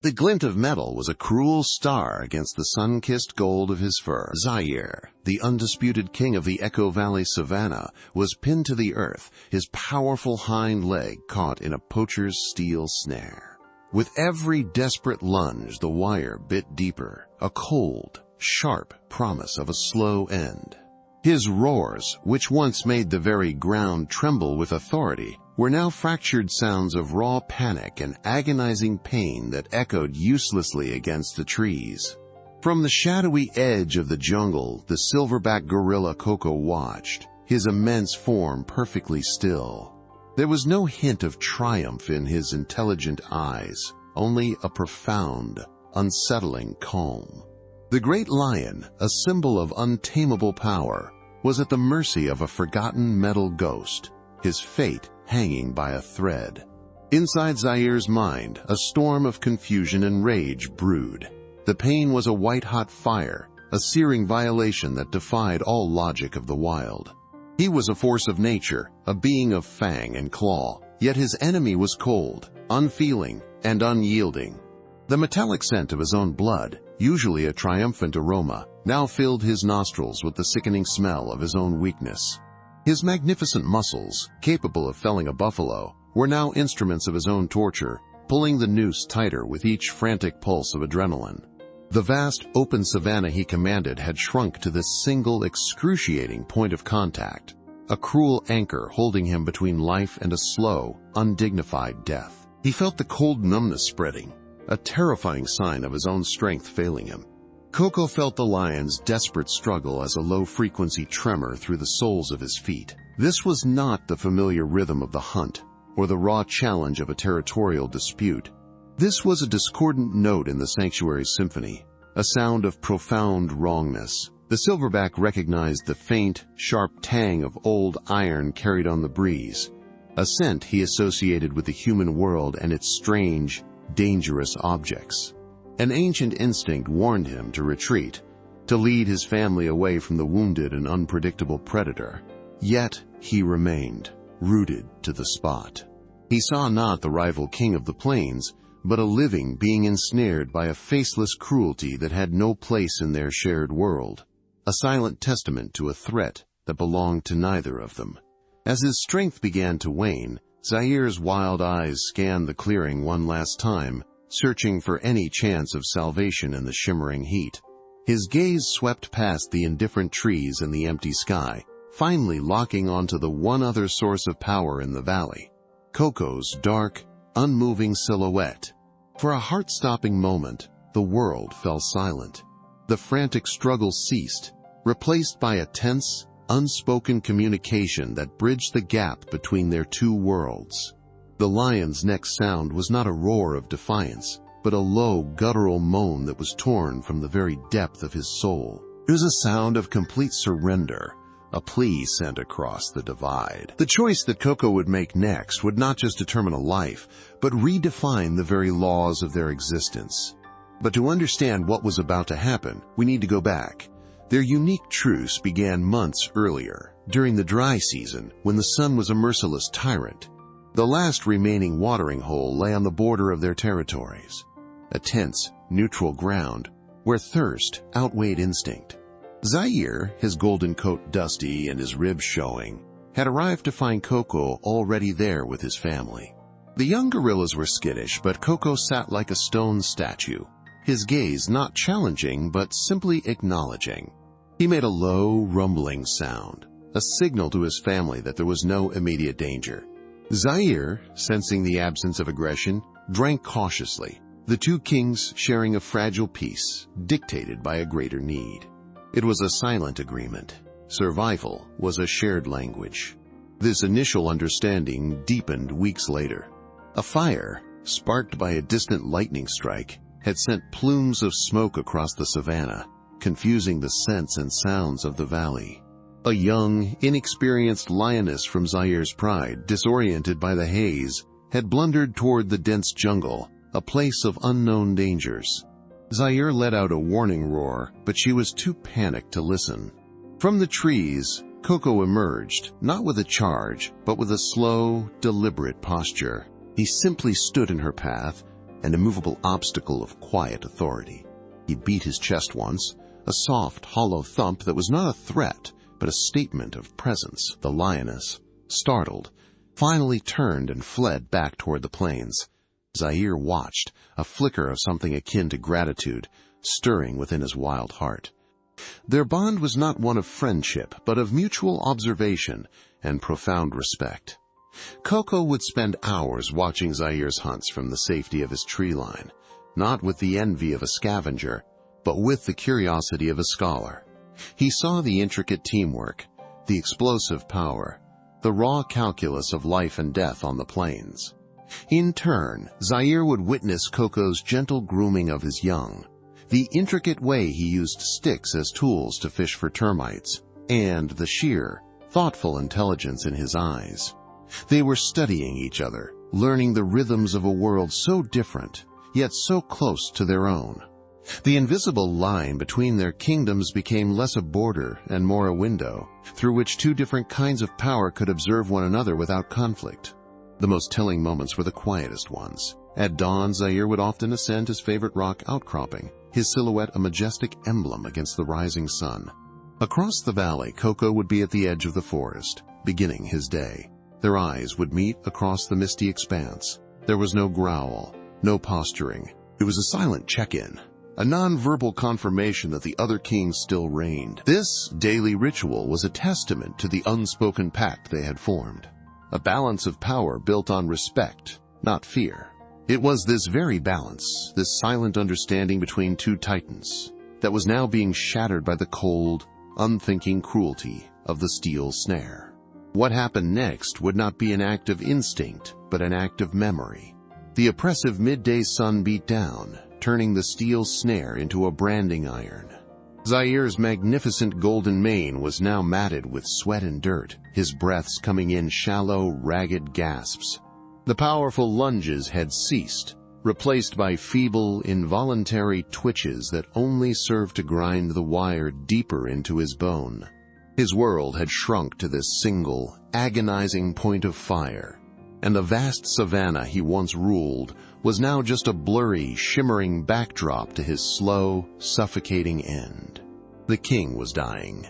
The glint of metal was a cruel star against the sun-kissed gold of his fur. Zaire, the undisputed king of the Echo Valley savanna, was pinned to the earth, his powerful hind leg caught in a poacher's steel snare. With every desperate lunge, the wire bit deeper, a cold, sharp promise of a slow end. His roars, which once made the very ground tremble with authority, were now fractured sounds of raw panic and agonizing pain that echoed uselessly against the trees. From the shadowy edge of the jungle, the silverback gorilla Koko watched, his immense form perfectly still. There was no hint of triumph in his intelligent eyes, only a profound, unsettling calm. The great lion, a symbol of untamable power, was at the mercy of a forgotten metal ghost, his fate hanging by a thread. Inside Zaire's mind, a storm of confusion and rage brewed. The pain was a white-hot fire, a searing violation that defied all logic of the wild. He was a force of nature, a being of fang and claw, yet his enemy was cold, unfeeling, and unyielding. The metallic scent of his own blood, usually a triumphant aroma, now filled his nostrils with the sickening smell of his own weakness. His magnificent muscles, capable of felling a buffalo, were now instruments of his own torture, pulling the noose tighter with each frantic pulse of adrenaline. The vast, open savanna he commanded had shrunk to this single, excruciating point of contact, a cruel anchor holding him between life and a slow, undignified death. He felt the cold numbness spreading, a terrifying sign of his own strength failing him. Koko felt the lion's desperate struggle as a low-frequency tremor through the soles of his feet. This was not the familiar rhythm of the hunt, or the raw challenge of a territorial dispute. This was a discordant note in the sanctuary's symphony, a sound of profound wrongness. The silverback recognized the faint, sharp tang of old iron carried on the breeze, a scent he associated with the human world and its strange, dangerous objects. An ancient instinct warned him to retreat, to lead his family away from the wounded and unpredictable predator. Yet he remained, rooted to the spot. He saw not the rival king of the plains, but a living being ensnared by a faceless cruelty that had no place in their shared world, a silent testament to a threat that belonged to neither of them. As his strength began to wane, Zaire's wild eyes scanned the clearing one last time, searching for any chance of salvation in the shimmering heat. His gaze swept past the indifferent trees and the empty sky, finally locking onto the one other source of power in the valley, Koko's dark, unmoving silhouette. For a heart-stopping moment, the world fell silent. The frantic struggle ceased, replaced by a tense, unspoken communication that bridged the gap between their two worlds. The lion's next sound was not a roar of defiance, but a low, guttural moan that was torn from the very depth of his soul. It was a sound of complete surrender, a plea sent across the divide. The choice that Koko would make next would not just determine a life, but redefine the very laws of their existence. But to understand what was about to happen, we need to go back. Their unique truce began months earlier, during the dry season, when the sun was a merciless tyrant. The last remaining watering hole lay on the border of their territories, a tense, neutral ground where thirst outweighed instinct. Zaire, his golden coat dusty and his ribs showing, had arrived to find Koko already there with his family. The young gorillas were skittish, but Koko sat like a stone statue, his gaze not challenging but simply acknowledging. He made a low, rumbling sound, a signal to his family that there was no immediate danger. Zaire, sensing the absence of aggression, drank cautiously, the two kings sharing a fragile peace, dictated by a greater need. It was a silent agreement. Survival was a shared language. This initial understanding deepened weeks later. A fire, sparked by a distant lightning strike, had sent plumes of smoke across the savanna, confusing the scents and sounds of the valley. A young, inexperienced lioness from Zaire's pride, disoriented by the haze, had blundered toward the dense jungle, a place of unknown dangers. Zaire let out a warning roar, but she was too panicked to listen. From the trees, Koko emerged, not with a charge, but with a slow, deliberate posture. He simply stood in her path, an immovable obstacle of quiet authority. He beat his chest once, a soft, hollow thump that was not a threat, but a statement of presence. The lioness, startled, finally turned and fled back toward the plains. Zaire watched, a flicker of something akin to gratitude stirring within his wild heart. Their bond was not one of friendship, but of mutual observation and profound respect. Koko would spend hours watching Zaire's hunts from the safety of his tree line, not with the envy of a scavenger, but with the curiosity of a scholar. He saw the intricate teamwork, the explosive power, the raw calculus of life and death on the plains. In turn, Zaire would witness Koko's gentle grooming of his young, the intricate way he used sticks as tools to fish for termites, and the sheer, thoughtful intelligence in his eyes. They were studying each other, learning the rhythms of a world so different, yet so close to their own. The invisible line between their kingdoms became less a border and more a window, through which two different kinds of power could observe one another without conflict. The most telling moments were the quietest ones. At dawn, Zaire would often ascend his favorite rock outcropping, his silhouette a majestic emblem against the rising sun. Across the valley, Koko would be at the edge of the forest, beginning his day. Their eyes would meet across the misty expanse. There was no growl, no posturing. It was a silent check-in, a non-verbal confirmation that the other kings still reigned. This daily ritual was a testament to the unspoken pact they had formed, a balance of power built on respect, not fear. It was this very balance, this silent understanding between two titans, that was now being shattered by the cold, unthinking cruelty of the steel snare. What happened next would not be an act of instinct, but an act of memory. The oppressive midday sun beat down, turning the steel snare into a branding iron. Zaire's magnificent golden mane was now matted with sweat and dirt, his breaths coming in shallow, ragged gasps. The powerful lunges had ceased, replaced by feeble, involuntary twitches that only served to grind the wire deeper into his bone. His world had shrunk to this single, agonizing point of fire, and the vast savanna he once ruled was now just a blurry, shimmering backdrop to his slow, suffocating end. The king was dying.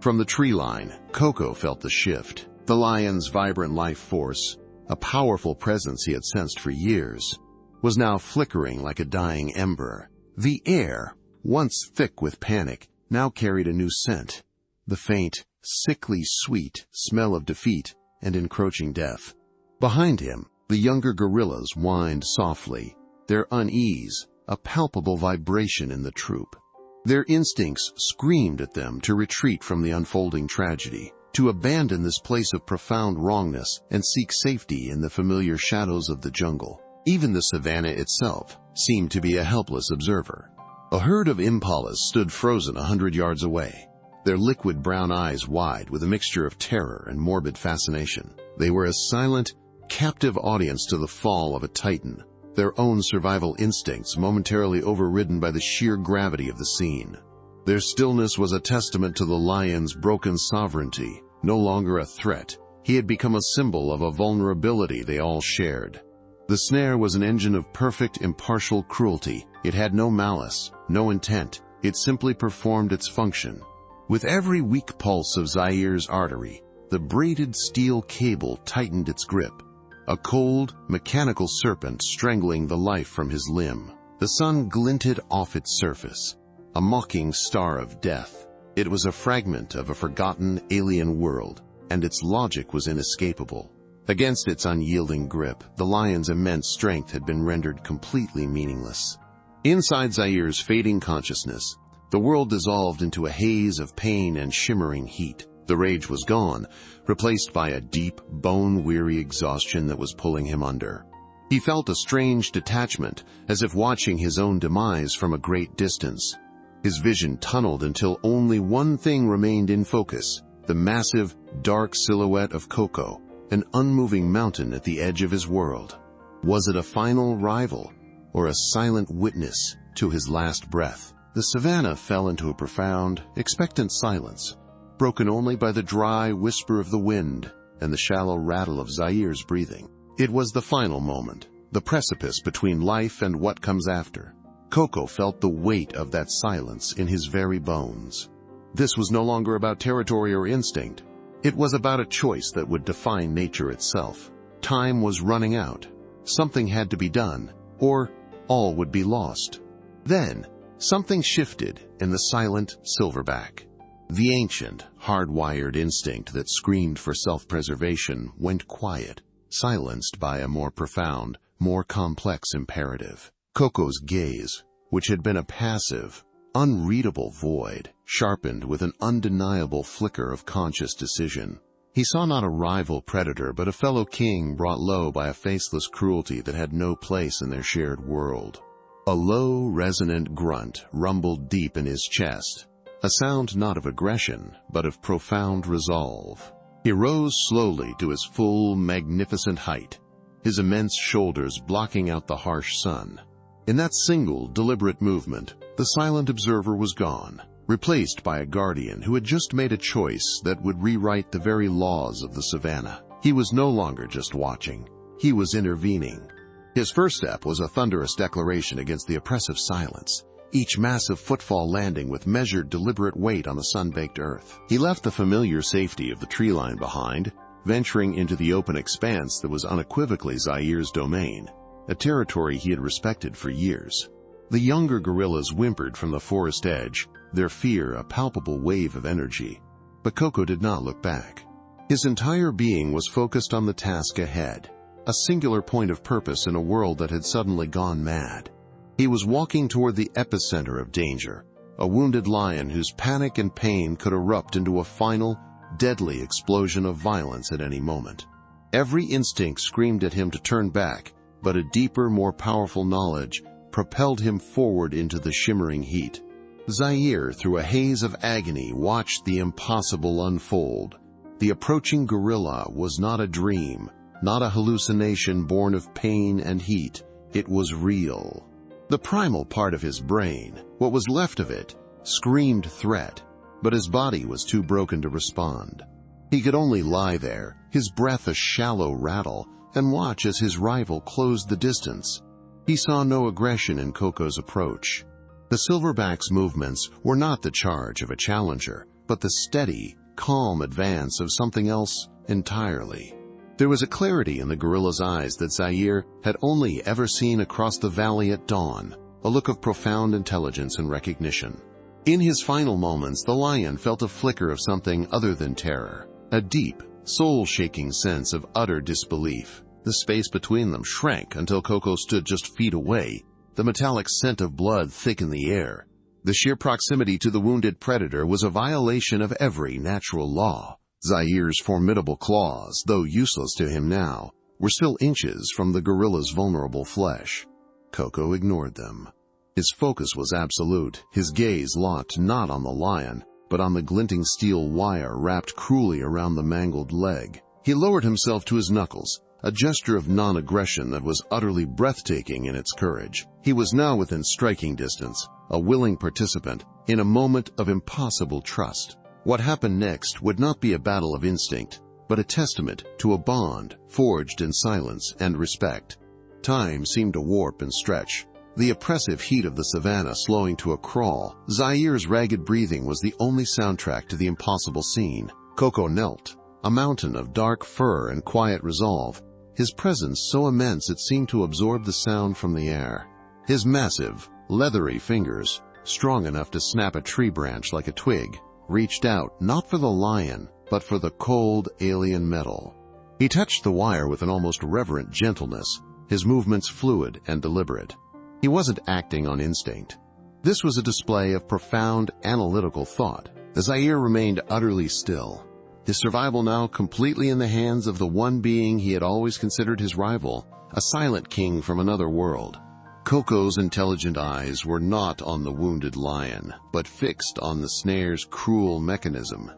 From the tree line, Koko felt the shift. The lion's vibrant life force, a powerful presence he had sensed for years, was now flickering like a dying ember. The air, once thick with panic, now carried a new scent. The faint, sickly sweet smell of defeat and encroaching death. Behind him, the younger gorillas whined softly, their unease a palpable vibration in the troop. Their instincts screamed at them to retreat from the unfolding tragedy, to abandon this place of profound wrongness and seek safety in the familiar shadows of the jungle. Even the savanna itself seemed to be a helpless observer. A herd of impalas stood frozen 100 yards away, their liquid brown eyes wide with a mixture of terror and morbid fascination. They were a silent, captive audience to the fall of a titan, their own survival instincts momentarily overridden by the sheer gravity of the scene. Their stillness was a testament to the lion's broken sovereignty, no longer a threat. He had become a symbol of a vulnerability they all shared. The snare was an engine of perfect, impartial cruelty. It had no malice, no intent. It simply performed its function. With every weak pulse of Zaire's artery, the braided steel cable tightened its grip, a cold, mechanical serpent strangling the life from his limb. The sun glinted off its surface, a mocking star of death. It was a fragment of a forgotten alien world, and its logic was inescapable. Against its unyielding grip, the lion's immense strength had been rendered completely meaningless. Inside Zaire's fading consciousness, the world dissolved into a haze of pain and shimmering heat. The rage was gone, replaced by a deep, bone-weary exhaustion that was pulling him under. He felt a strange detachment, as if watching his own demise from a great distance. His vision tunneled until only one thing remained in focus, the massive, dark silhouette of Koko, an unmoving mountain at the edge of his world. Was it a final rival, or a silent witness to his last breath? The savanna fell into a profound, expectant silence, broken only by the dry whisper of the wind and the shallow rattle of Zaire's breathing. It was the final moment, the precipice between life and what comes after. Coco felt the weight of that silence in his very bones. This was no longer about territory or instinct. It was about a choice that would define nature itself. Time was running out. Something had to be done, or all would be lost. Then, something shifted in the silent silverback. The ancient, hardwired instinct that screamed for self-preservation went quiet, silenced by a more profound, more complex imperative. Coco's gaze, which had been a passive, unreadable void, sharpened with an undeniable flicker of conscious decision. He saw not a rival predator, but a fellow king brought low by a faceless cruelty that had no place in their shared world. A low, resonant grunt rumbled deep in his chest, a sound not of aggression, but of profound resolve. He rose slowly to his full, magnificent height, his immense shoulders blocking out the harsh sun. In that single, deliberate movement, the silent observer was gone, replaced by a guardian who had just made a choice that would rewrite the very laws of the savannah. He was no longer just watching. He was intervening. His first step was a thunderous declaration against the oppressive silence, each massive footfall landing with measured, deliberate weight on the sun-baked earth. He left the familiar safety of the tree line behind, venturing into the open expanse that was unequivocally Zaire's domain, a territory he had respected for years. The younger gorillas whimpered from the forest edge, their fear a palpable wave of energy. But Coco did not look back. His entire being was focused on the task ahead, a singular point of purpose in a world that had suddenly gone mad. He was walking toward the epicenter of danger, a wounded lion whose panic and pain could erupt into a final, deadly explosion of violence at any moment. Every instinct screamed at him to turn back, but a deeper, more powerful knowledge propelled him forward into the shimmering heat. Zaire, through a haze of agony, watched the impossible unfold. The approaching gorilla was not a dream, not a hallucination born of pain and heat. It was real. The primal part of his brain, what was left of it, screamed threat, but his body was too broken to respond. He could only lie there, his breath a shallow rattle, and watch as his rival closed the distance. He saw no aggression in Coco's approach. The silverback's movements were not the charge of a challenger, but the steady, calm advance of something else entirely. There was a clarity in the gorilla's eyes that Zaire had only ever seen across the valley at dawn, a look of profound intelligence and recognition. In his final moments, the lion felt a flicker of something other than terror, a deep, soul-shaking sense of utter disbelief. The space between them shrank until Coco stood just feet away, the metallic scent of blood thick in the air. The sheer proximity to the wounded predator was a violation of every natural law. Zaire's formidable claws, though useless to him now, were still inches from the gorilla's vulnerable flesh. Coco ignored them. His focus was absolute, his gaze locked not on the lion, but on the glinting steel wire wrapped cruelly around the mangled leg. He lowered himself to his knuckles, a gesture of non-aggression that was utterly breathtaking in its courage. He was now within striking distance, a willing participant, in a moment of impossible trust. What happened next would not be a battle of instinct, but a testament to a bond forged in silence and respect. Time seemed to warp and stretch, the oppressive heat of the savannah slowing to a crawl. Zaire's ragged breathing was the only soundtrack to the impossible scene. Coco knelt, a mountain of dark fur and quiet resolve, his presence so immense it seemed to absorb the sound from the air. His massive, leathery fingers, strong enough to snap a tree branch like a twig, reached out not for the lion, but for the cold, alien metal. He touched the wire with an almost reverent gentleness, his movements fluid and deliberate. He wasn't acting on instinct. This was a display of profound, analytical thought. Zaire remained utterly still, his survival now completely in the hands of the one being he had always considered his rival, a silent king from another world. Coco's intelligent eyes were not on the wounded lion, but fixed on the snare's cruel mechanism.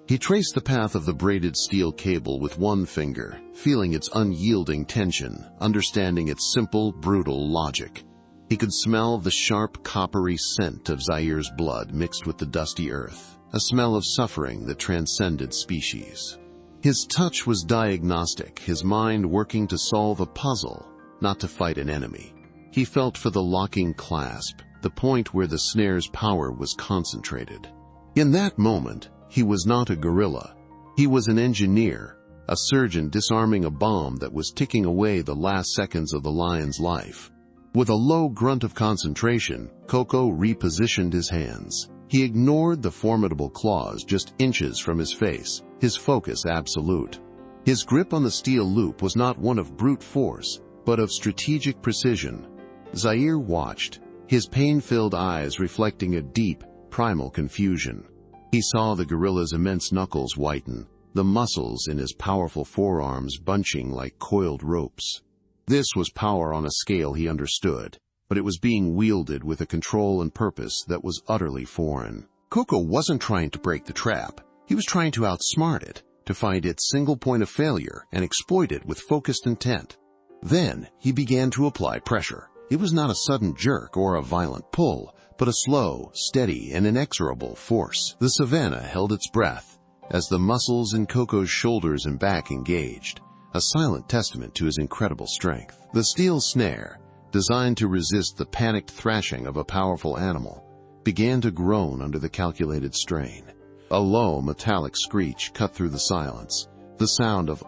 He traced the path of the braided steel cable with one finger, feeling its unyielding tension, understanding its simple, brutal logic. He could smell the sharp, coppery scent of Zaire's blood mixed with the dusty earth, a smell of suffering that transcended species. His touch was diagnostic, his mind working to solve a puzzle, not to fight an enemy. He felt for the locking clasp, the point where the snare's power was concentrated. In that moment, he was not a gorilla. He was an engineer, a surgeon disarming a bomb that was ticking away the last seconds of the lion's life. With a low grunt of concentration, Koko repositioned his hands. He ignored the formidable claws just inches from his face, his focus absolute. His grip on the steel loop was not one of brute force, but of strategic precision. Zaire watched, his pain-filled eyes reflecting a deep, primal confusion. He saw the gorilla's immense knuckles whiten, the muscles in his powerful forearms bunching like coiled ropes. This was power on a scale he understood, but it was being wielded with a control and purpose that was utterly foreign. Koko wasn't trying to break the trap. He was trying to outsmart it, to find its single point of failure and exploit it with focused intent. Then he began to apply pressure. It was not a sudden jerk or a violent pull, but a slow, steady, and inexorable force. The savanna held its breath as the muscles in Koko's shoulders and back engaged, a silent testament to his incredible strength. The steel snare, designed to resist the panicked thrashing of a powerful animal, began to groan under the calculated strain. A low, metallic screech cut through the silence, the sound of